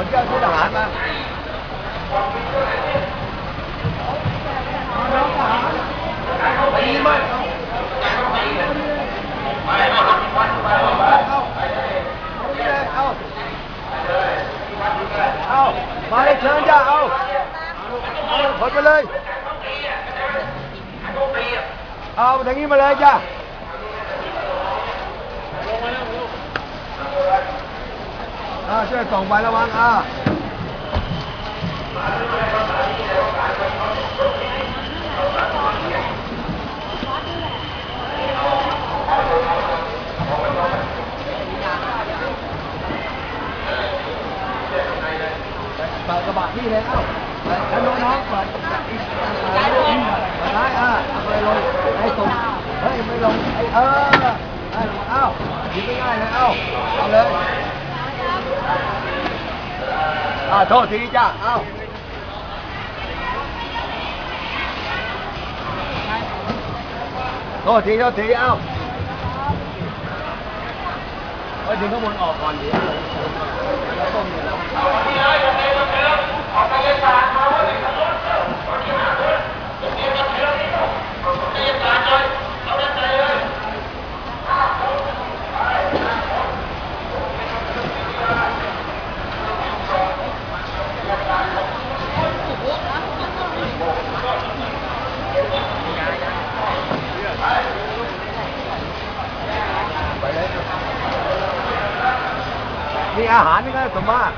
เจ้าที่ทหารมาดีมากเอามาเลยเชิญจ้าเอาขนไปเลยเอาอย่างนี้มาเลยจ้าช่วยส่งไประวังเปิดกระบะนี่เลยแล้วน้องเปิดได้เอาไปลงให้ส่งเฮ้ยไม่ลงยิงง่ายเลยเอาเลยโทษทีจ้าโทษทีไปถึงข้างบนออกก่อนเดี๋ยวต้มอยู่แล้วมีอาหารนี่ก็สมมาก